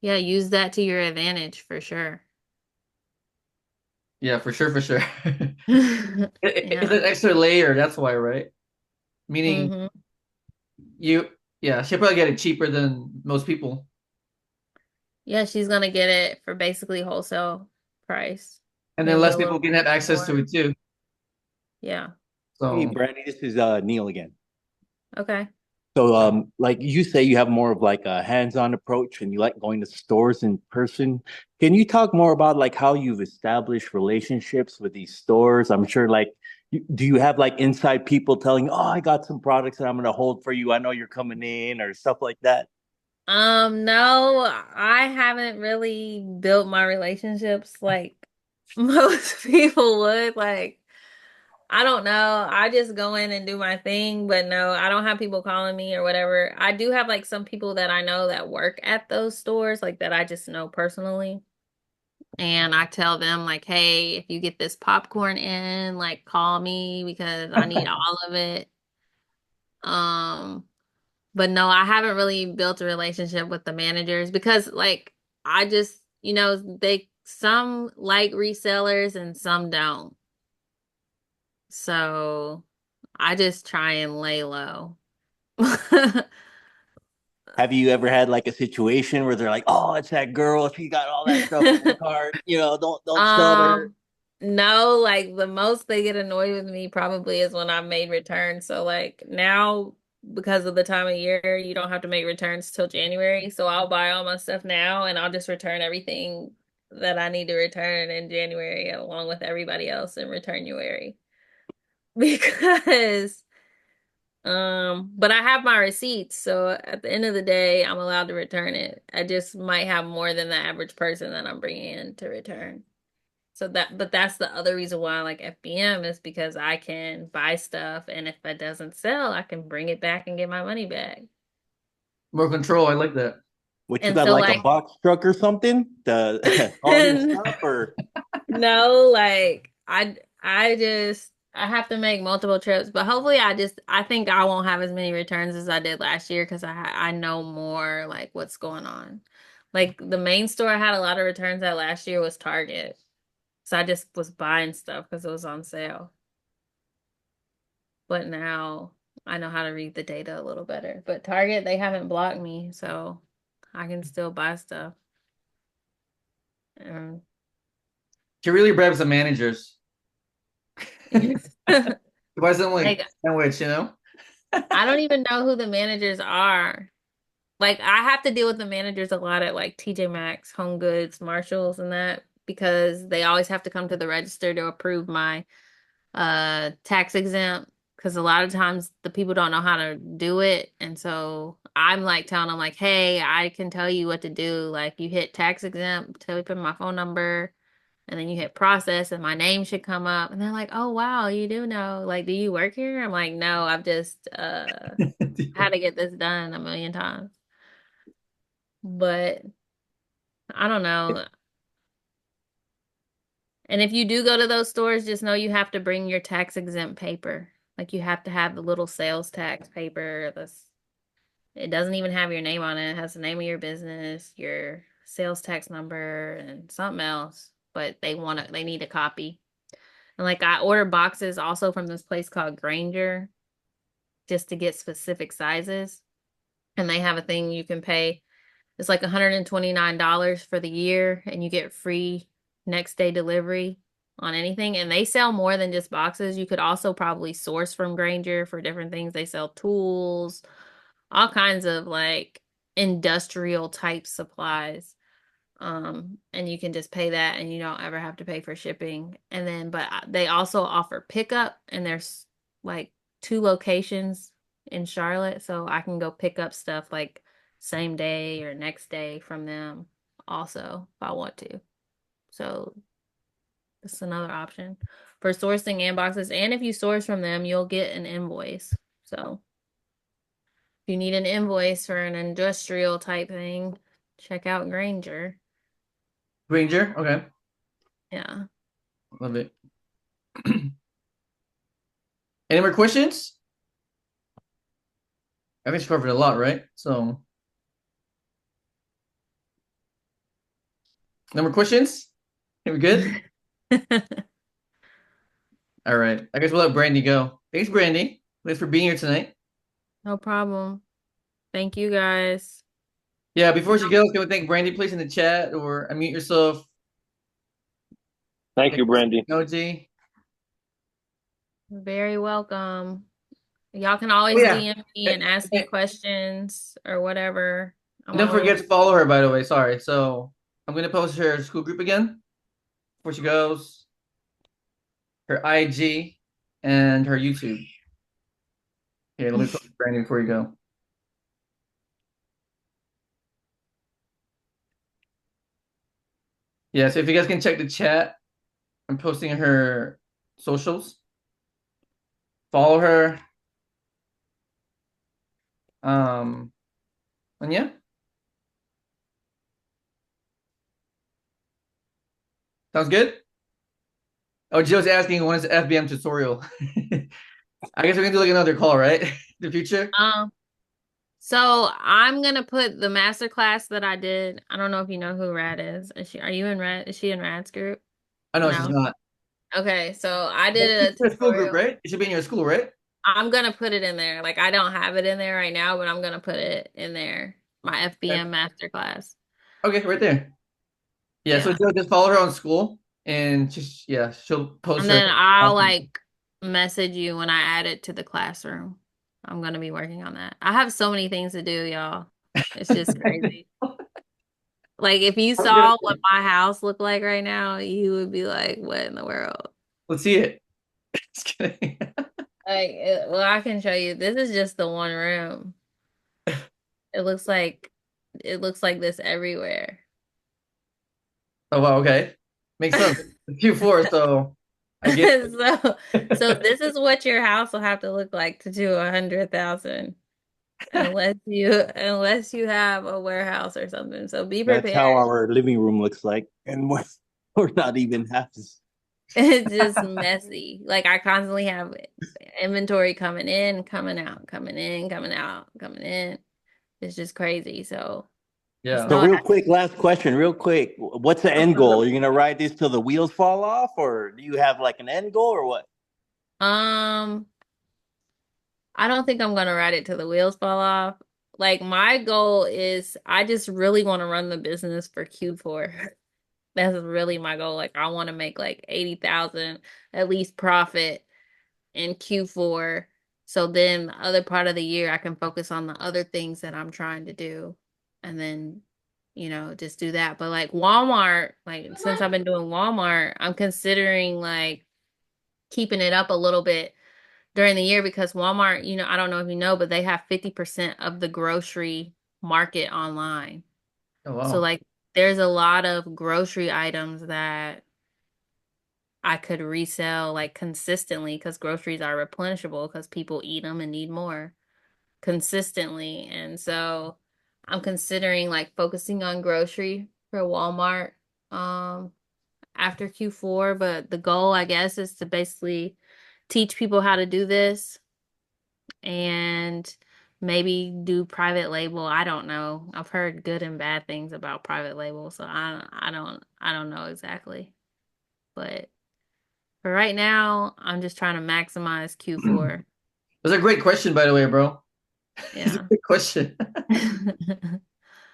Yeah, use that to your advantage for sure. Yeah, for sure, for sure. It's Yeah. an extra layer. That's why, right? Meaning Hmm. you, yeah, she'll probably get it cheaper than most people, Yeah, she's gonna get it for basically wholesale price, and then maybe less a people little can have access to more. it too. Yeah. Hey, So Brandy, this is Neil again. Okay. So, like you say, you have more of like a hands-on approach and you like going to stores in person. Can you talk more about like how you've established relationships with these stores? I'm sure like do you have like inside people telling, "Oh, I got some products that I'm going to hold for you. I know you're coming in," or stuff like that? No, I haven't really built my relationships like most people would. Like, I don't know. I just go in and do my thing, but no, I don't have people calling me or whatever. I do have like some people that I know that work at those stores, like that I just know personally. And I tell them like, hey, if you get this popcorn in, like call me because I need all of it. Um, but no, I haven't really built a relationship with the managers because like I just, they some like resellers and some don't. So I just try and lay low. Have you ever had like a situation where they're like, "Oh, it's that girl. She got all that stuff in the cart. Don't sell her." Um, no, like the most they get annoyed with me probably is when I've made returns. So like now because of the time of year, you don't have to make returns till January. So I'll buy all my stuff now and I'll just return everything that I need to return in January along with everybody else in return January. Because but I have my receipts, so at the end of the day, I'm allowed to return it. I just might have more than the average person that I'm bringing in to return. But that's the other reason why I like FBM is because I can buy stuff, and if it doesn't sell, I can bring it back and get my money back. More control. I like that. What you And got so like a like, box truck or something to all your stuff or no, like I have to make multiple trips, but hopefully I think I won't have as many returns as I did last year because I know more like what's going on. Like the main store I had a lot of returns at last year was Target. So I just was buying stuff because it was on sale. But now I know how to read the data a little better. But Target, they haven't blocked me, so I can still buy stuff. Um, She really bribes the managers. She buys them like like sandwich, you know? I don't even know who the managers are. Like I have to deal with the managers a lot at like TJ Maxx, Home Goods, Marshalls, and that because they always have to come to the register to approve my tax exempt because a lot of times the people don't know how to do it, and so I'm like telling them like, hey, I can tell you what to do. Like you hit tax exempt, tell you put my phone number, and then you hit process, and my name should come up, and they're like, oh wow, you do know. Like, do you work here? I'm like, no, I've just had to get this done a million times. But I don't know. And if you do go to those stores, just know you have to bring your tax exempt paper. Like you have to have the little sales tax paper. It doesn't even have your name on it. It has the name of your business, your sales tax number, and something else. But they need a copy. And like I order boxes also from this place called Granger just to get specific sizes. And they have a thing you can pay. It's like $129 for the year, and you get free next day delivery on anything. And they sell more than just boxes. You could also probably source from Granger for different things. They sell tools, all kinds of like industrial type supplies. And you can just pay that and you don't ever have to pay for shipping. And then, but they also offer pickup, and there's like two locations in Charlotte, so I can go pick up stuff like same day or next day from them also if I want to. So that's another option for sourcing inboxes. And if you source from them, you'll get an invoice. So if you need an invoice for an industrial type thing, check out Granger. Ranger. Okay. Yeah. Love it. Any more questions? I think she covered a lot, right? So, no more questions? Are we good? All right. I guess we'll let Brandy go. Thanks, Brandy. Thanks for being here tonight. No problem. Thank you guys. Yeah, before she goes, can we thank Brandy, please, in the chat or unmute yourself? Thank you, Brandy. OG. Very welcome. Y'all can Oh, always yeah. DM me and ask me questions or whatever. And I'm don't always forget to follow her, by the way. Sorry. So, I'm going to post her school group again before she goes, her IG, and her YouTube. Okay, let me post Brandy before you go. Yeah, so if you guys can check the chat, I'm posting her socials. Follow her. And yeah. Sounds good? Oh, Joe's asking when is the FBM tutorial? I guess we're gonna do like another call, right? The future? Um, so I'm gonna put the master class that I did. I don't know if you know who Rad is. Are you in Rad? Is she in Rad's group? I know she's No. not. Okay, so I did a It's a school group, tutorial. right? It should be in your school, right? I'm gonna put it in there. Like I don't have it in there right now, but I'm gonna put it in there. My Okay, FBM masterclass. okay, right there. Yeah, so Yeah. Joe, just follow her on school and just yeah, she'll post And her. then I'll like message you when I add it to the classroom. I'm gonna be working on that. I have so many things to do, y'all. It's just crazy. Like if you saw what my house looked like right now, you would be like, "What in the world?" Let's see it. Just kidding. Well, I can show you. This is just the one room. It looks like it looks like this everywhere. Oh wow, okay. Makes sense. It's Q4, so I get So this is what your house will have to look like to do 100,000, unless you have a warehouse or something. So be That's how prepared. our living room looks like, and we're not even half as. It's just messy. Like I constantly have inventory coming in, coming out, coming in, coming out, coming in. It's just crazy. So it's yeah. So, not. real quick, last question, real quick. What's the end goal? Are you gonna ride this till the wheels fall off, or do you have like an end goal, or what? Um, I don't think I'm gonna ride it till the wheels fall off. Like my goal is I just really want to run the business for Q4. That's really my goal. Like I want to make like 80,000 at least profit in Q4. So then the other part of the year I can focus on the other things that I'm trying to do and then just do that. But like Walmart, like since I've been doing Walmart, I'm considering like keeping it up a little bit during the year because Walmart, I don't know if you know, but they have 50% of the grocery market online. Oh So wow. like there's a lot of grocery items that I could resell like consistently because groceries are replenishable because people eat them and need more consistently. And so I'm considering like focusing on grocery for Walmart um after Q4, but the goal I guess is to basically teach people how to do this and maybe do private label. I don't know. I've heard good and bad things about private label, so I don't know exactly. But for right now, I'm just trying to maximize Q4. That's a great question, by the way, bro. It's a Yeah. great question.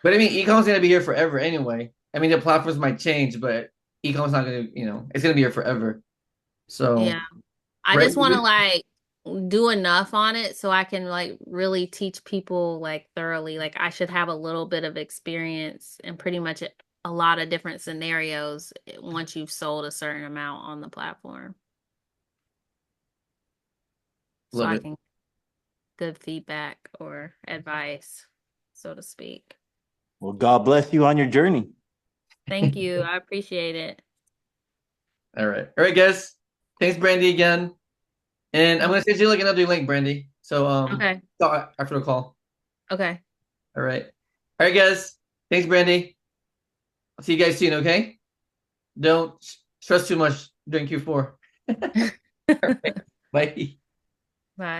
But I mean, e-com's gonna be here forever anyway. I mean, the platforms might change, but e-com's not gonna, it's gonna be here forever. Yeah. So, I right? just want to like do enough on it so I can like really teach people like thoroughly. Like I should have a little bit of experience in pretty much a lot of different scenarios once you've sold a certain amount on the platform. So Love I it. can good feedback or advice, so to speak. Well, God bless you on your journey. Thank you. I appreciate it. All right. All right, guys. Thanks, Brandy, again. And I'm gonna send you like another link, Brandy. So Okay. talk after the call. Okay. All right. All right, guys. Thanks, Brandy. I'll see you guys soon, okay? Don't stress too much during Q4. All right. Bye. Bye.